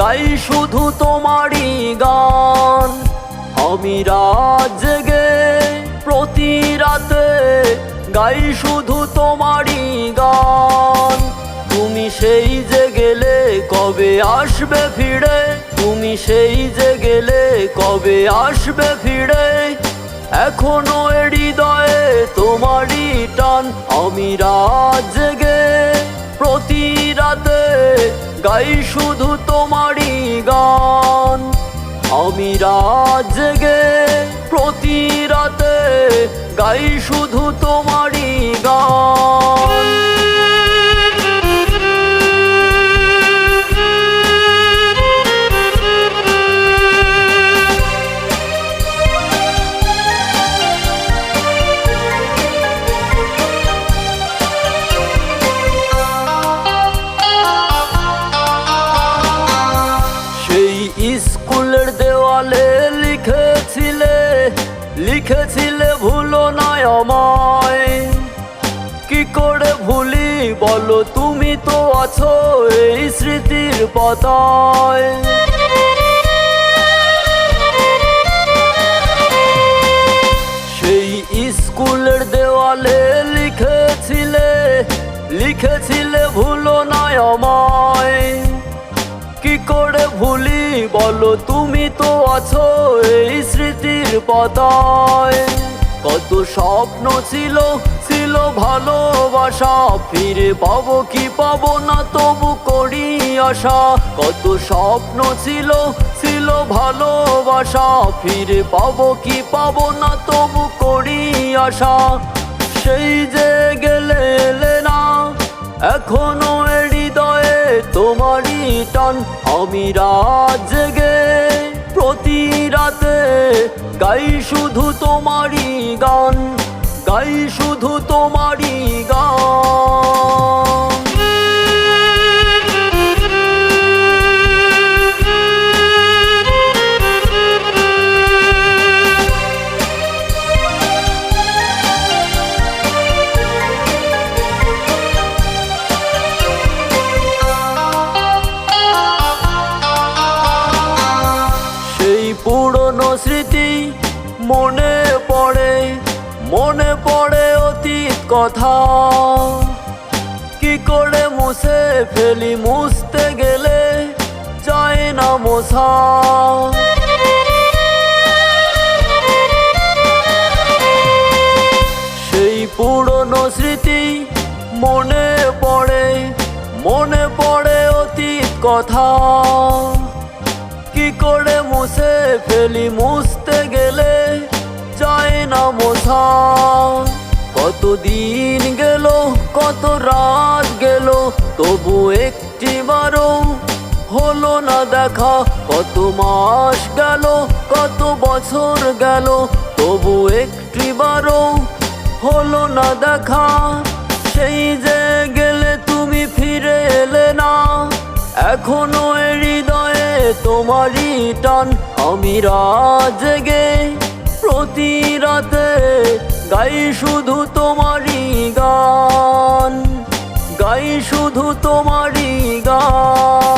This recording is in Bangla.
গাই শুধু তোমারই গান। আমি রাত জেগে প্রতি রাতে গাই শুধু তোমারই গান। তুমি সেই যে গেলে কবে আসবে ফিরে, তুমি সেই যে গেলে কবে আসবে ফিরে, এখনো হৃদয়ে তোমারই টান। আমি রাত জেগে প্রতি রাতে গাই শুধু তোমারই গান। আমি রাত জেগে প্রতি রাতে গাই শুধু তোমারই গান। স্কুলের দেওয়ালে লিখেছিলে ভুলো না আমায়। কি করে ভুলি বলো, তুমি তো আছো এই স্মৃতির পাতায়। সেই স্কুলের দেওয়ালে লিখেছিলে ভুলো না আমায়। কি করে ভুলি বলো, তুমি তো আছো এই স্মৃতির পাতায়। কত স্বপ্ন ছিল ভালোবাসা, ফিরে পাবো কি পাবো না তবু করি আশা। কত স্বপ্ন ছিল ভালোবাসা, ফিরে পাবো কি পাবো না তবু করি আশা। সেই যে গেলে এলে না, এখনো হৃদয়ে তোমারই টান। আমি রাত জেগে প্রতি রাতে গাই শুধু তোমারই গান, গাই শুধু তোমারই গান। পুরনো স্মৃতি মনে পড়ে অতীত কথা। কি করে মুছে ফেলি, মুছতে গেলে যায় না মোছা। সেই পুরনো স্মৃতি মনে পড়ে অতীত কথা। কি করে মুছে ফেলি, মুছতে গেলে যায় না মোছা। কত দিন গেল, কত রাত গেল, তবু একটিবারও হলো না দেখা। কত মাস গেল, কত বছর গেল, তবু একটিবারও হলো না দেখা। সেই যে গেলে তুমি ফিরে এলে না, এখনো হৃদয়ে তোমারই টান। আমি রাত জেগে প্রতি রাতে গাই শুধু তোমারই গান, গাই শুধু তোমারই গান।